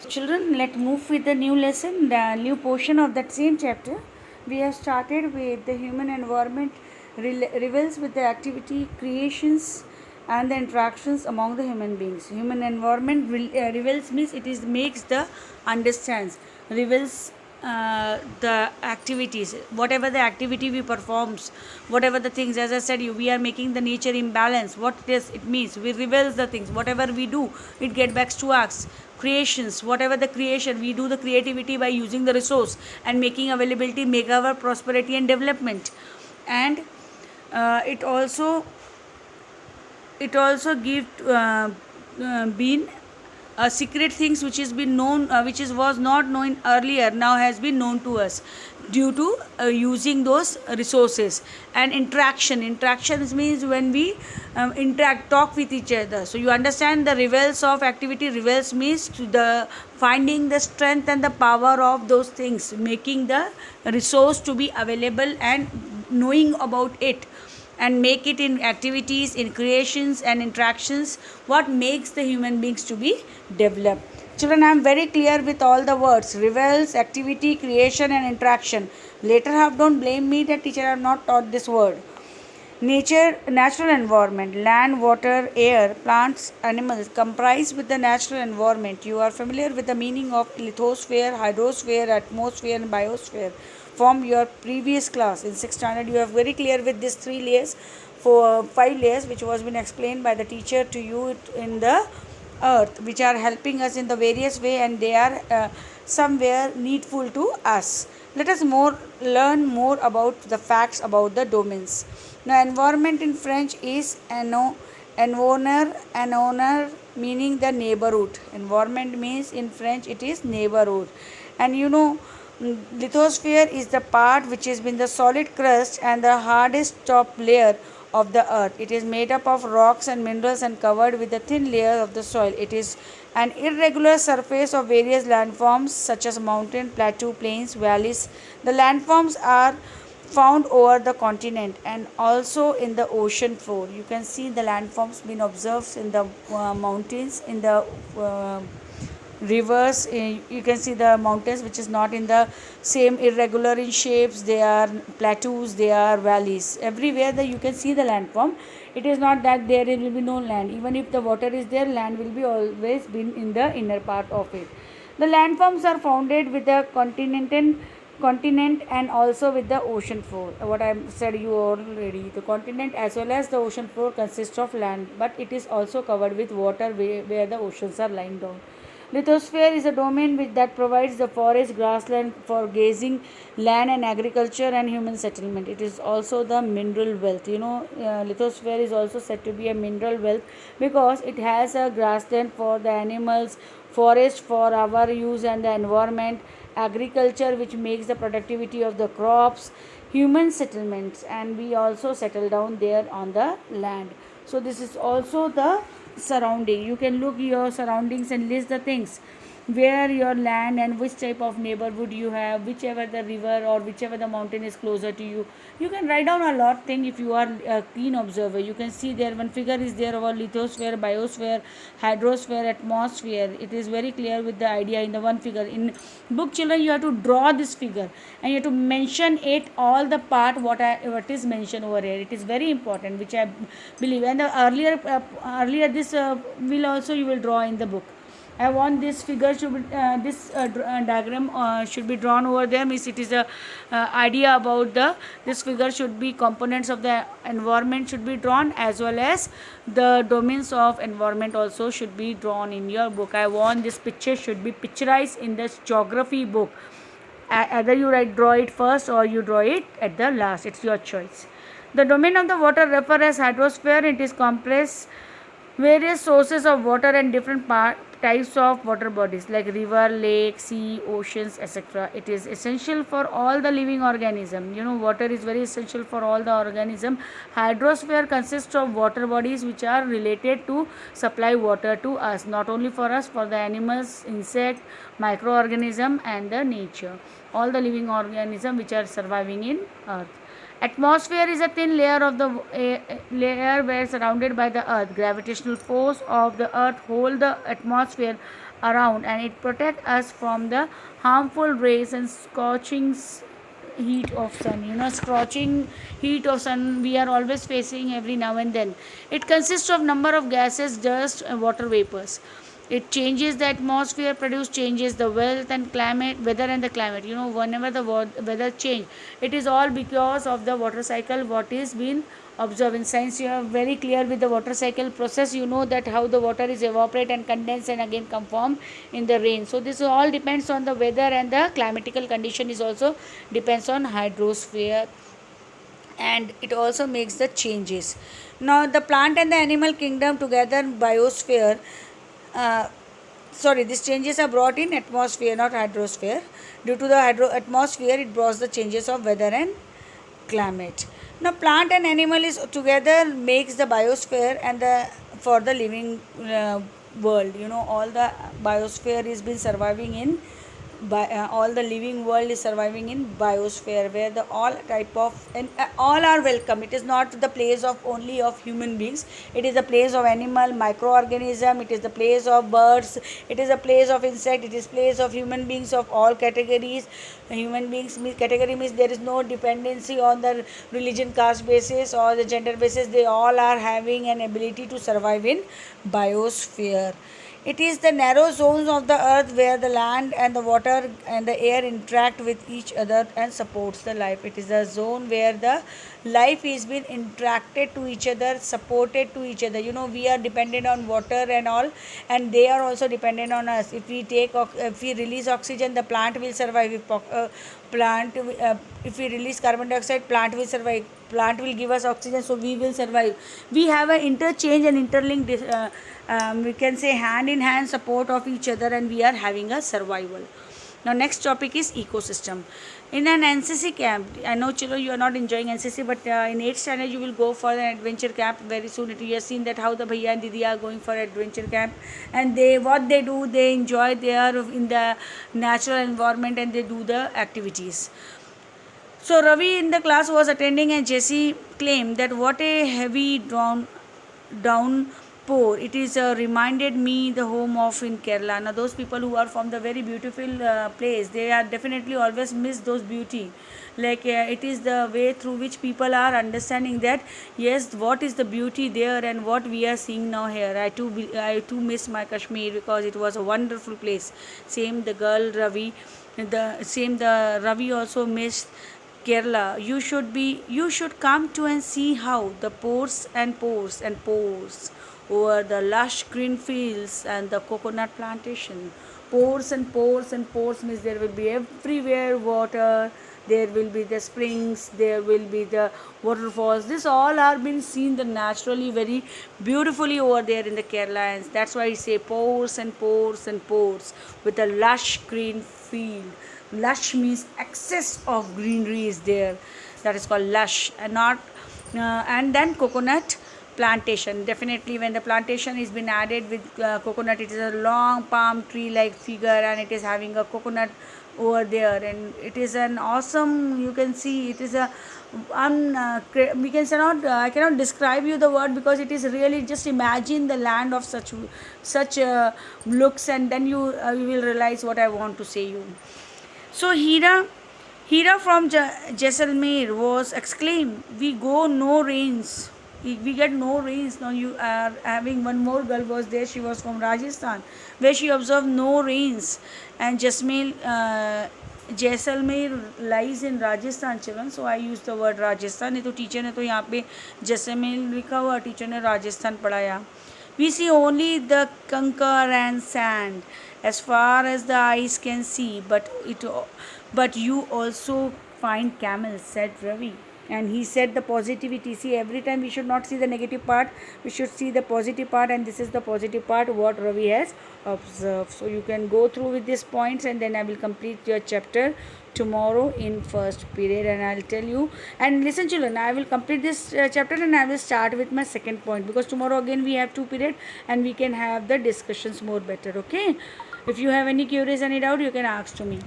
Children, let's move with the new lesson, the new portion of that same chapter. We have started with the human environment reveals with the activity, creations, and the interactions among the human beings. Human environment reveals means it is makes the understands, reveals the activities, whatever the activity we performs, whatever the things, as I said you, we are making the nature imbalance. What it means, we reveals the things, whatever we do, it get back to us. Creations, whatever the creation, we do the creativity by using the resource and making availability, make our prosperity and development. And it also give been secret things which has been known, which is was not known earlier, now has been known to us due to using those resources. And interactions means when we interact, talk with each other. So you understand the reveals of activity. Reveals means the finding the strength and the power of those things, making the resource to be available and knowing about it, and make it in activities, in creations and interactions, what makes the human beings to be developed. Children, I am very clear with all the words: reveals, activity, creation and interaction. Later half don't blame me that teacher have not taught this word. Nature, natural environment, land, water, air, plants, animals comprise with the natural environment. You are familiar with the meaning of lithosphere, hydrosphere, atmosphere and biosphere from your previous class in 6th standard. You are very clear with these 3 layers, for 5 layers which was been explained by the teacher to you in the earth, which are helping us in the various way, and they are somewhere needful to us. Let us learn more about the facts about the domains. Now, environment in French is environner meaning the neighborhood. Environment means in French it is neighborhood. And lithosphere is the part which has been the solid crust and the hardest top layer of the earth. It is made up of rocks and minerals and covered with a thin layer of the soil. It is an irregular surface of various landforms such as mountain, plateau, plains, valleys. The landforms are found over the continent and also in the ocean floor. You can see the landforms being observed in the mountains, in the rivers. You can see the mountains which is not in the same irregular in shapes. They are plateaus, they are valleys. Everywhere that you can see the landform. It is not that there will be no land. Even if the water is there, land will be always been in the inner part of it. The landforms are founded with the continent and also with the ocean floor. What I said you already, the continent as well as the ocean floor consists of land, but it is also covered with water where the oceans are lying down. Lithosphere is a domain that provides the forest, grassland for grazing, land and agriculture and human settlement. It is also the mineral wealth. Lithosphere is also said to be a mineral wealth because it has a grassland for the animals, forest for our use and the environment, agriculture which makes the productivity of the crops, human settlements, and we also settle down there on the land. So this is also the surrounding. You can look your surroundings and list the things where your land and which type of neighborhood you have, whichever the river or whichever the mountain is closer to you. You can write down a lot thing if you are a keen observer. You can see there one figure is there about lithosphere, biosphere, hydrosphere, atmosphere. It is very clear with the idea in the one figure. In book, children, you have to draw this figure and you have to mention it all the part what is mentioned over here. It is very important, which I believe. And the earlier this will also you will draw in the book. I want this figure should be, this diagram should be drawn over there. Means it is a idea about this figure should be components of the environment should be drawn, as well as the domains of environment also should be drawn in your book. I want this picture should be picturized in this geography book. Either you draw it first or you draw it at the last. It's your choice. The domain of the water referred as hydrosphere. It is complex various sources of water and different types of water bodies like river, lake, sea, oceans, etc. It is essential for all the living organism. Water is very essential for all the organism. Hydrosphere consists of water bodies which are related to supply water to us, not only for us, for the animals, insect, microorganism and the nature, all the living organism which are surviving in earth. Atmosphere is a thin layer of the layer where surrounded by the earth. Gravitational force of the earth hold the atmosphere around, and it protects us from the harmful rays and scorching heat of sun. Scorching heat of sun we are always facing every now and then. It consists of number of gases, dust and water vapors. It changes the atmosphere, produce changes the weather and the climate. Whenever the weather change, it is all because of the water cycle what is been observed in science. You are very clear with the water cycle process. You know that how the water is evaporate and condense and again come form in the rain. So this all depends on the weather, and the climatical condition is also depends on hydrosphere, and it also makes the changes. Now the plant and the animal kingdom together biosphere, uh, sorry, these changes are brought in atmosphere, not hydrosphere. Due to the atmosphere, it brought the changes of weather and climate. Now plant and animal is together makes the biosphere and the for the living world. All the biosphere is been surviving in all the living world is surviving in biosphere, where the all type of and all are welcome. It is not the place of only of human beings. It is the place of animal, microorganism. It is the place of birds. It is a place of insect. It is place of human beings of all categories. Human beings category means there is no dependency on the religion, caste basis or the gender basis. They all are having an ability to survive in biosphere. It is the narrow zones of the earth where the land and the water and the air interact with each other and supports the life. It is the zone where the life is being interacted to each other, supported to each other. We are dependent on water and all, and they are also dependent on us. If we release oxygen, the plant will survive. If we release carbon dioxide, plant will survive. Plant will give us oxygen, so we will survive. We have an interchange and interlinked we can say hand in hand support of each other, and we are having a survival. Now next topic is ecosystem. In an NCC camp, I know children you are not enjoying NCC, but in 8th standard you will go for an adventure camp very soon. You have seen that how the bhaiya and didi are going for adventure camp, and they enjoy. They are in the natural environment and they do the activities. So Ravi in the class was attending, and Jesse claimed that what a heavy downpour. It is reminded me the home of in Kerala. Now those people who are from the very beautiful place, they are definitely always miss those beauty. Like it is the way through which people are understanding that yes, what is the beauty there and what we are seeing now here. I too miss my Kashmir because it was a wonderful place. Same the girl Ravi, the Ravi also missed Kerala. You should come to and see how the pores and pores and pores over the lush green fields and the coconut plantation. Pores and pores and pores means there will be everywhere water. There will be the springs, there will be the waterfalls. This all are being seen the naturally very beautifully over there in the Kerala, and that's why I say pores and pores and pores with a lush green field. Lush means excess of greenery is there. That is called lush, and not and then coconut plantation. Definitely when the plantation is been added with coconut, it is a long palm tree like figure, and it is having a coconut over there, and it is an awesome, you can see it is a we can say not I cannot describe you the word, because it is really just imagine the land of such looks, and then you will realize what I want to say you. So Hira from Jaisalmer was exclaimed, "We go no rains. We get no rains." Now you are having one more girl was there. She was from Rajasthan, where she observed no rains, and Jaisalmer lies in Rajasthan, children. So I use the word Rajasthan. नहीं तो teacher ने तो यहाँ पे जैसलमेर लिखा हुआ, teacher ने राजस्थान पढ़ाया. We see only the conker and sand as far as the eyes can see, but you also find camels, said Ravi. And he said the positivity. See, every time we should not see the negative part, we should see the positive part, and this is the positive part what Ravi has observed. So you can go through with these points, and then I will complete your chapter tomorrow in first period, and I'll tell you. And listen children, I will complete this chapter, and I will start with my second point, because tomorrow again we have 2 period, and we can have the discussions more better. Okay, if you have any queries, any doubt, you can ask to me.